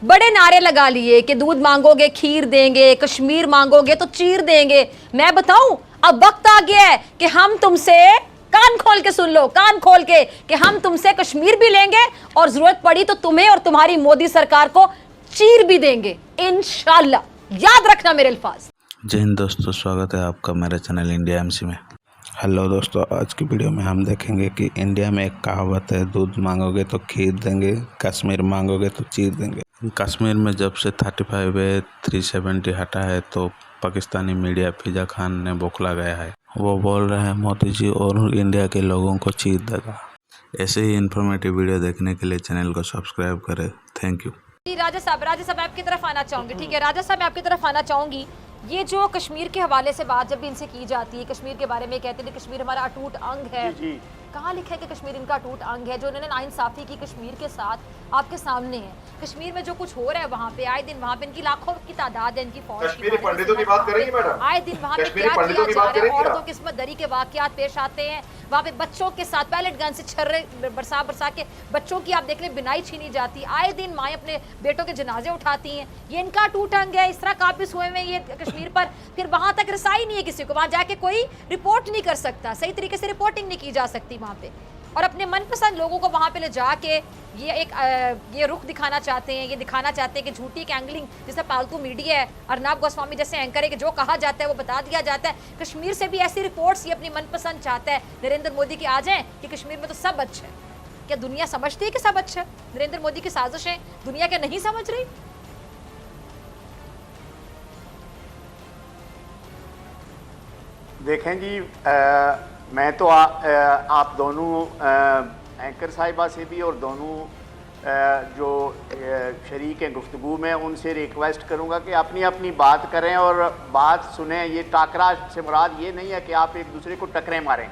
बड़े नारे लगा लिए कि दूध मांगोगे खीर देंगे, कश्मीर मांगोगे तो चीर देंगे। मैं बताऊं, अब वक्त आ गया है कि हम तुमसे, कान खोल के सुन लो, कान खोल के, कि हम तुमसे कश्मीर भी लेंगे और जरूरत पड़ी तो तुम्हें और तुम्हारी मोदी सरकार को चीर भी देंगे इंशाल्लाह। याद रखना मेरे अल्फाज। जय हिंद दोस्तों, स्वागत है आपका मेरे चैनल इंडिया एमसी में। हेलो दोस्तों, आज की वीडियो में हम देखेंगे कि इंडिया में एक कहावत है, दूध मांगोगे तो खीर देंगे, कश्मीर मांगोगे तो चीर देंगे। कश्मीर में जब से 35A 370 हटा है तो पाकिस्तानी मीडिया फिजा खान ने बौखला गया है। वो बोल रहे हैं मोदी जी और इंडिया के लोगों को चीर देगा। ऐसे ही इन्फॉर्मेटिव वीडियो देखने के लिए चैनल को सब्सक्राइब करें। Thank you. राजा साहब आपकी तरफ आना चाहूंगी। ठीक है राजा साहब, मैं आपकी तरफ आना चाहूंगी। ये जो कश्मीर के हवाले से बात जब भी इनसे की जाती है, कश्मीर के बारे में कहते हैं कश्मीर हमारा अटूट अंग है। कहाँ लिखा है कि कश्मीर इनका अटूट अंग है? जो इन्होंने नाइंसाफी की कश्मीर के साथ आपके सामने है। कश्मीर में जो कुछ हो रहा है वहाँ पे, आए दिन वहाँ पे इनकी लाखों की तादाद है, इनकी फौज। कश्मीरी पंडितों की बात करेंगे मैडम? आए दिन वहाँ पे क्या किया जा रहा है, औरतों की किस्मत दरी के वाकयात पेश आते हैं। वहाँ पे बच्चों के साथ पैलेट गन से छर्रे बरसा के बच्चों की आप देख रहे बिनाई छीनी जाती। आए दिन माएँ अपने बेटों के जनाजे उठाती हैं। ये इनका अटूट अंग है। इस तरह काबिज हुए में ये कश्मीर पर, फिर वहाँ तक रसाई नहीं है किसी को। वहाँ जाके कोई रिपोर्ट नहीं कर सकता, सही तरीके से रिपोर्टिंग नहीं की जा सकती वहाँ पे। और अपने मनपसंद लोगों को वहाँ पे ले जाके ये रुख दिखाना चाहते हैं, ये दिखाना चाहते हैं कि झूठी एक एंगलिंग, जैसे पालतू मीडिया है, अर्नब गोस्वामी जैसे एंकर है कि जो कहा जाता है वो बता दिया जाता है। कश्मीर से भी ऐसी रिपोर्ट्स ये अपनी मनपसंद चाहता है नरेंद्र मोदी की आ जाए कि कश्मीर में तो सब अच्छा है। क्या दुनिया समझती है कि सब अच्छा है? नरेंद्र मोदी की साजिशें दुनिया क्या नहीं समझ रही? देखें जी, मैं तो आप दोनों एंकर साहिबा से भी और दोनों जो शरीक हैं गुफ्तगू में, उनसे रिक्वेस्ट करूंगा कि अपनी अपनी बात करें और बात सुनें। ये टाकरा से मुराद ये नहीं है कि आप एक दूसरे को टकरें मारें।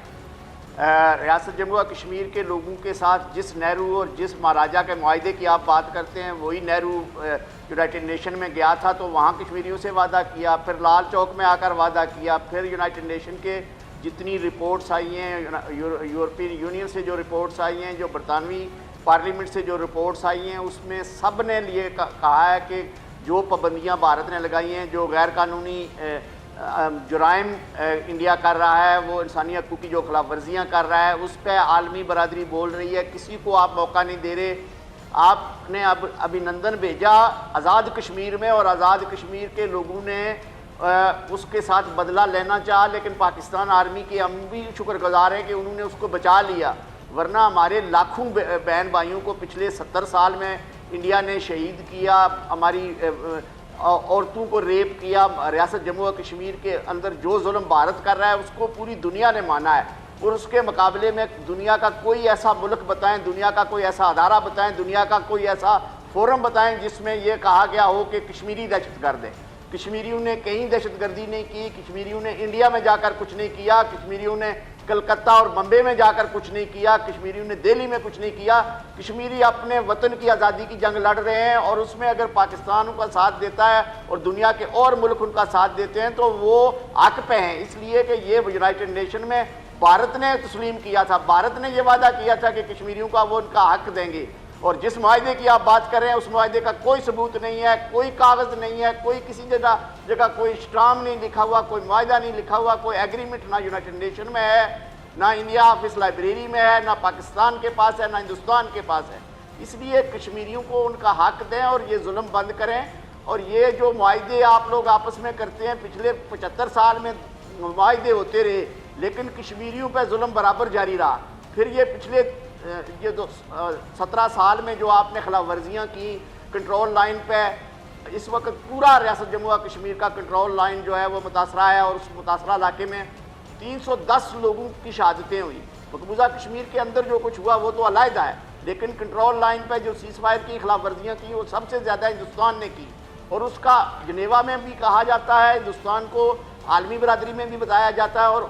रियासत जम्मू और कश्मीर के लोगों के साथ जिस नेहरू और जिस महाराजा के मुआहदे की आप बात करते हैं, वही नेहरू यूनाइटेड नेशन में गया था तो वहाँ कश्मीरियों से वादा किया, फिर लाल चौक में आकर वादा किया, फिर यूनाइटेड नेशन के जितनी रिपोर्ट्स आई हैं, यूरोपियन यूनियन से जो रिपोर्ट्स आई हैं, जो बरतानवी पार्लियामेंट से जो रिपोर्ट्स आई हैं, उसमें सब ने लिए कहा है कि जो पाबंदियाँ भारत ने लगाई हैं, जो गैर कानूनी जुराइम इंडिया कर रहा है, वो इंसानी हकूक़ की जो खिलाफ वर्जियाँ कर रहा है, उस पर आलमी बरादरी बोल रही है। किसी को आप मौका नहीं दे रहे। आपने अब अभिनंदन भेजा आज़ाद कश्मीर में और आज़ाद कश्मीर के लोगों ने उसके साथ बदला लेना चाहा, लेकिन पाकिस्तान आर्मी के हम भी शुक्रगुजार हैं कि उन्होंने उसको बचा लिया। वरना हमारे लाखों बहन भाइयों को पिछले 70 साल में इंडिया ने शहीद किया, हमारी औरतों को रेप किया। रियासत जम्मू और कश्मीर के अंदर जो जुल्म भारत कर रहा है उसको पूरी दुनिया ने माना है, और उसके मुकाबले में दुनिया का कोई ऐसा मुल्क बताएं, दुनिया का कोई ऐसा अदारा बताएं, दुनिया का कोई ऐसा फोरम बताएं जिसमें यह कहा गया हो कि कश्मीरी दहशतगर्द है। कश्मीरियों ने कहीं दहशतगर्दी नहीं की, कश्मीरियों ने इंडिया में जाकर कुछ नहीं किया, कश्मीरियों ने कलकत्ता और बम्बे में जाकर कुछ नहीं किया, कश्मीरियों ने दिल्ली में कुछ नहीं किया। कश्मीरी अपने वतन की आज़ादी की जंग लड़ रहे हैं, और उसमें अगर पाकिस्तान उनका साथ देता है और दुनिया के और मुल्क उनका साथ देते हैं तो वो हक पे हैं। इसलिए कि ये यूनाइटेड नेशन में भारत ने तस्लीम किया था, भारत ने ये वादा किया था कि कश्मीरियों का वो उनका हक देंगे। और जिस मुआहदे की आप बात कर रहे हैं उस मुआहदे का कोई सबूत नहीं है, कोई कागज़ नहीं है, कोई किसी जगह कोई स्टाम्प नहीं लिखा हुआ, कोई मुआहदा नहीं लिखा हुआ, कोई एग्रीमेंट ना यूनाइटेड नेशन में है, ना इंडिया ऑफिस लाइब्रेरी में है, ना पाकिस्तान के पास है, ना हिंदुस्तान के पास है। इसलिए कश्मीरियों को उनका हक दें और ये जुल्म बंद करें। और ये जो मुआहदे आप लोग आपस में करते हैं, पिछले 75 साल में मुआहदे होते रहे, लेकिन कश्मीरियों पर जुल्म बराबर जारी रहा। फिर ये पिछले 17 साल में जो आपने खिलाफ वर्जियाँ की कंट्रोल लाइन पे, इस वक्त पूरा रियासत जम्मू और कश्मीर का कंट्रोल लाइन जो है वो मुतासरा है, और उस मुतासरा इलाके में 310 लोगों की शहादतें हुई। मकबूजा कश्मीर के अंदर जो कुछ हुआ वो तो अलहदा है, लेकिन कंट्रोल लाइन पे जो सीज़ फायर की खिलाफ वर्जियाँ की वो सबसे ज़्यादा हिंदुस्तान ने की, और उसका जनेवा में भी कहा जाता है, हिंदुस्तान को आलमी बरादरी में भी बताया जाता है। और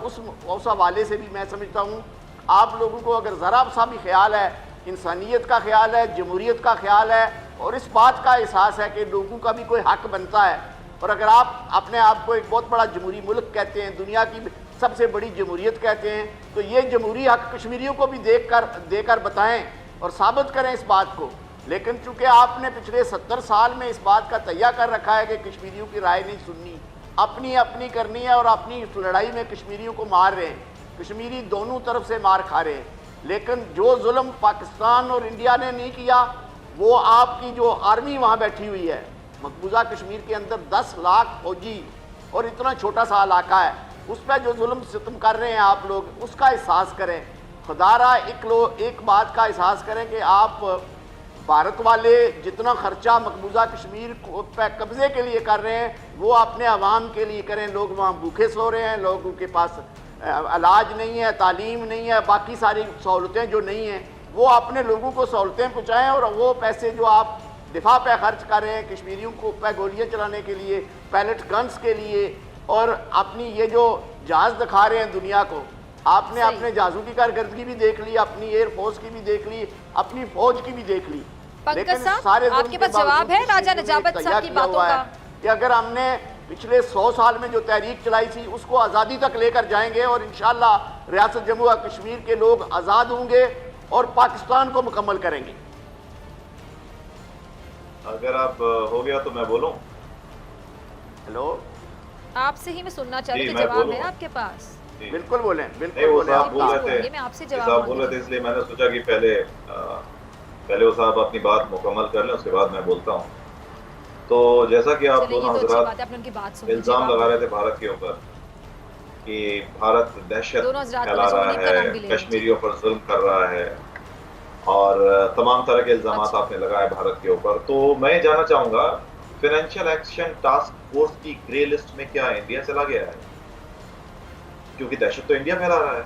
उस हवाले से भी मैं समझता हूँ आप लोगों को अगर ज़रा सा भी ख्याल है, इंसानियत का ख्याल है, जमहूरियत का ख्याल है, और इस बात का एहसास है कि लोगों का भी कोई हक बनता है, और अगर आप अपने आप को एक बहुत बड़ा जमहूरी मुल्क कहते हैं, दुनिया की सबसे बड़ी जमहूरियत कहते हैं, तो ये जमहूरी हक कश्मीरियों को भी देकर बताएं और साबित करें इस बात को लेकिन चूंकि आपने पिछले 70 साल में इस बात का तैयार कर रखा है कि कश्मीरियों की राय नहीं सुननी, अपनी अपनी करनी है और अपनी इस लड़ाई में कश्मीरियों को मार रहे हैं, कश्मीरी दोनों तरफ से मार खा रहे हैं। लेकिन जो जुल्म पाकिस्तान और इंडिया ने नहीं किया, वो आपकी जो आर्मी वहाँ बैठी हुई है मकबूजा कश्मीर के अंदर 10 लाख फौजी और इतना छोटा सा इलाका है, उस पर जो जुल्म सितम कर रहे हैं आप लोग, उसका एहसास करें। खुदारा एक बात का एहसास करें कि आप भारत वाले जितना खर्चा मकबूजा कश्मीर पे कब्जे के लिए कर रहे हैं वो अपने अवाम के लिए करें। लोग वहाँ भूखे सो रहे हैं, लोगों के पास इलाज नहीं है, तालीम नहीं है, बाकी सारी सहूलतें जो नहीं हैं वो अपने लोगों को सहूलतें पहुँचाएँ। और वो पैसे जो आप दिफा पे खर्च कर रहे हैं कश्मीरियों को पे गोलियाँ चलाने के लिए, पैलेट गन्स के लिए, और अपनी ये जो जहाज़ दिखा रहे हैं दुनिया को, आपने अपने जहाज़ों की कारकर्दगी भी देख ली, अपनी एयरफोर्स की भी देख ली, अपनी फौज की भी देख ली। पंकज साहब, आपके पास जवाब है राजा नजाबत साहब की बातों का कि अगर हमने पिछले 100 साल में जो तहरीक चलाई थी उसको आज़ादी तक लेकर जाएंगे और इंशाअल्लाह रियासत जम्मू और कश्मीर के लोग आज़ाद होंगे और पाकिस्तान को मुकम्मल करेंगे। अगर आप हो गया तो मैं बोलूं? हेलो, आपसे ही मैं सुनना चाह रही थी, मैं जवाब बोलूं? है आपके पास? बिल्कुल बोलें, नहीं, बिल्कुल वो बोलें। साहब बोल रहे थे, मैं आपसे साहब जवाब बोल रहे थे, इसलिए मैंने सोचा कि पहले वो साहब अपनी बात मुकम्मल कर लें, उसके बाद मैं बोलता हूँ। तो जैसा कि आप दोनों हजरात इल्जाम लगा रहे थे भारत के ऊपर कि भारत दहशत फैला रहा है, कश्मीरियों पर जुल्म कर रहा है और तमाम तरह के इल्जाम आपने लगाए भारत के ऊपर, तो मैं जानना चाहूँगा फाइनेंशियल एक्शन टास्क फोर्स की ग्रे लिस्ट में क्या इंडिया चला गया है? क्योंकि दहशत तो इंडिया फैला रहा है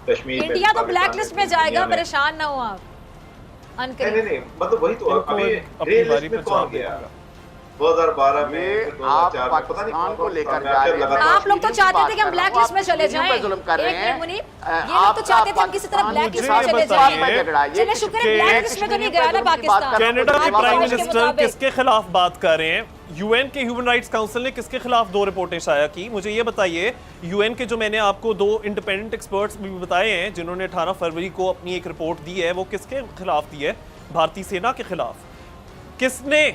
कश्मीर में। इंडिया तो ब्लैक लिस्ट में जाएगा, परेशान ना हो आप। नहीं, मतलब वही तो अभी ग्रे लिस्ट में कौन गया? 2012 में आप पाकिस्तान को लेकर जा रहे हैं। आप लोग तो चाहते थे कि हम ब्लैक लिस्ट में चले जाएं। जुल्म कर रहे हैं। ये लोग तो चाहते थे हम किसी तरह ब्लैक लिस्ट में चले जाएं। चलिए शुक्र है ब्लैक लिस्ट में तो नहीं गया ना पाकिस्तान। कनाडा के प्राइम मिनिस्टर किसके खिलाफ बात कर रहे हैं? यूएन के ह्यूमन राइट्स काउंसिल ने किसके खिलाफ 2 रिपोर्टें शाया की? मुझे ये बताइए। यूएन के जो मैंने आपको 2 इंडिपेंडेंट एक्सपर्ट्स भी बताए हैं जिन्होंने 18 फरवरी को अपनी एक रिपोर्ट दी है, वो किसके खिलाफ दी है? भारतीय सेना के खिलाफ। किसने?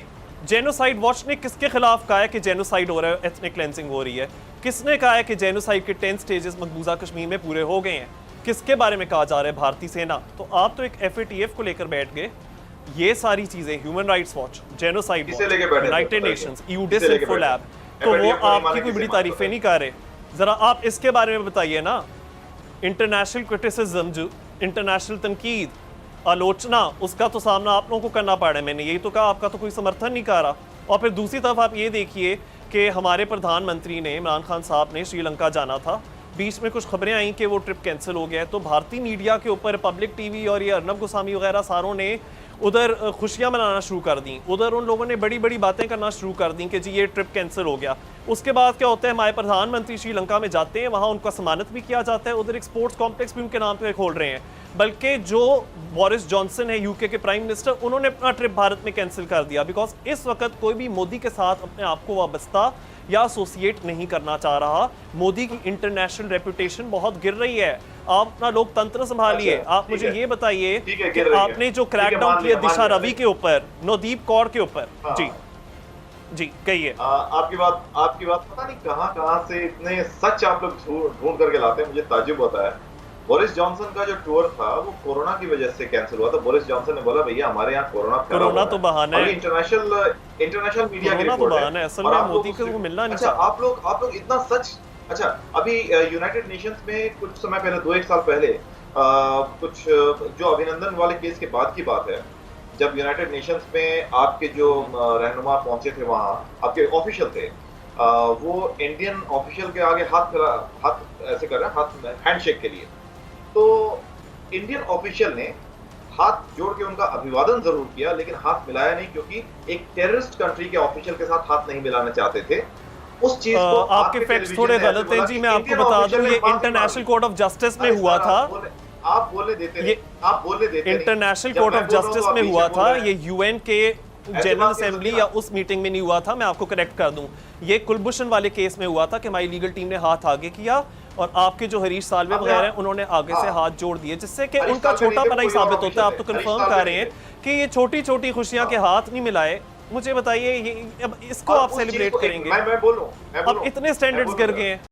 जेनोसाइड वॉच ने किसके खिलाफ कहा है कि जेनोसाइड हो रहा है, एथनिक क्लेंसिंग हो रही है? किसने कहा है कि जेनोसाइड के 10 स्टेजेस मकबूजा कश्मीर में पूरे हो गए हैं? किसके बारे में कहा जा रहा है? भारतीय सेना। तो आप तो एक FATF को लेकर बैठ गए। ये सारी चीजें human rights watch, genocide watch, United Nations, EUDIS इन्फोलैब, तो वो आपकी कोई बड़ी तारीफें नहीं कर रहे। जरा आप इसके बारे में बताइए ना। इंटरनेशनल क्रिटिसिज्म, जो इंटरनेशनल तनकीद, आलोचना, उसका तो सामना आप लोगों को करना पड़ रहा है। मैंने यही तो कहा, आपका तो कोई समर्थन नहीं कर रहा। और फिर दूसरी तरफ आप ये देखिए कि हमारे प्रधानमंत्री ने, इमरान खान साहब ने श्रीलंका जाना था, बीच में कुछ खबरें आई कि वो ट्रिप कैंसिल हो गया है, तो भारतीय मीडिया के ऊपर रिपब्लिक टीवी और ये अर्नब गोस्वामी वगैरह सारों ने उधर खुशियां मनाना शुरू कर दी। उधर उन लोगों ने बड़ी बड़ी बातें करना शुरू कर दी कि जी ये ट्रिप कैंसिल हो गया। उसके बाद क्या होता है, हमारे प्रधानमंत्री श्रीलंका में जाते हैं, वहाँ उनका सम्मानित भी किया जाता है, उधर एक स्पोर्ट्स कॉम्प्लेक्स भी उनके नाम पे खोल रहे हैं। बल्कि जो बोरिस जॉनसन है यूके के प्राइम मिनिस्टर, उन्होंने अपना ट्रिप भारत में कैंसिल कर दिया, बिकॉज इस वक्त कोई भी मोदी के साथ अपने आप को वाबस्ता या एसोसिएट नहीं करना चाह रहा। मोदी की इंटरनेशनल रेपुटेशन बहुत गिर रही है। आप अपना लोकतंत्र संभालिए। आप मुझे ये बताइए कि आपने जो क्रैकडाउन किया दिशा रवि के ऊपर, नवदीप कौर के ऊपर, जी कहिए। आपकी बात पता नहीं कहां से इतने सच आप लोग ढूंढ करके लाते हैं, मुझे ताज्जुब होता है। बोरिस जॉनसन का जो टूर था वो कोरोना की वजह से कैंसिल हुआ था। बोरिस जॉनसन ने बोला भैया हमारे यहाँ कोरोना तो बहाना है, इंटरनेशल मीडिया की रिपोर्ट है। असल में मोदी को मिलना नहीं। अच्छा, आप लोग इतना सच। अच्छा, अभी यूनाइटेड नेशंस में कुछ समय पहले, 2-1 साल पहले, कुछ जो अभिनंदन वाले केस के बाद की बात है, जब यूनाइटेड नेशंस में आपके जो रहनुमा पहुंचे थे, वहाँ आपके ऑफिशियल थे, वो इंडियन ऑफिशियल के आगे हाथ ऐसे कर रहे हैं, हाथ हैंडशेक के लिए। तो इंडियन ऑफिशियल ने हाथ जोड़ के उनका अभिवादन जरूर किया, लेकिन हाथ मिलाया नहीं, क्योंकि एक टेररिस्ट कंट्री के ऑफिशियल के साथ हाथ नहीं मिलाना चाहते थे। उस चीज को आपके फैक्ट्स थोड़े गलत हैं जी। मैं आपको बता दूं, ये इंटरनेशनल कोर्ट ऑफ जस्टिस में हुआ था। आप बोलने देते इंटरनेशनल कोर्ट ऑफ जस्टिस में हुआ था, ये यूएन के जनरल असेंबली या उस मीटिंग में नहीं हुआ था। मैं आपको करेक्ट कर दूं, ये कुलभूषण वाले केस में हुआ था कि हमारी लीगल टीम ने हाथ आगे किया और आपके जो हरीश सालवे वगैरह हैं उन्होंने आगे से हाथ जोड़ दिए, जिससे कि हरीश उनका सालवे छोटा नहीं थे, पना ही कोई और साबित होता है। आप तो ऑफिसर थे। कंफर्म हरीश कर रहे सालवे हैं कि ये छोटी छोटी खुशियां के हाथ नहीं मिलाए। मुझे बताइए ये अब इसको और आप उस चीज सेलिब्रेट को करेंगे? मैं बोलूं अब इतने स्टैंडर्ड्स गिर गए हैं।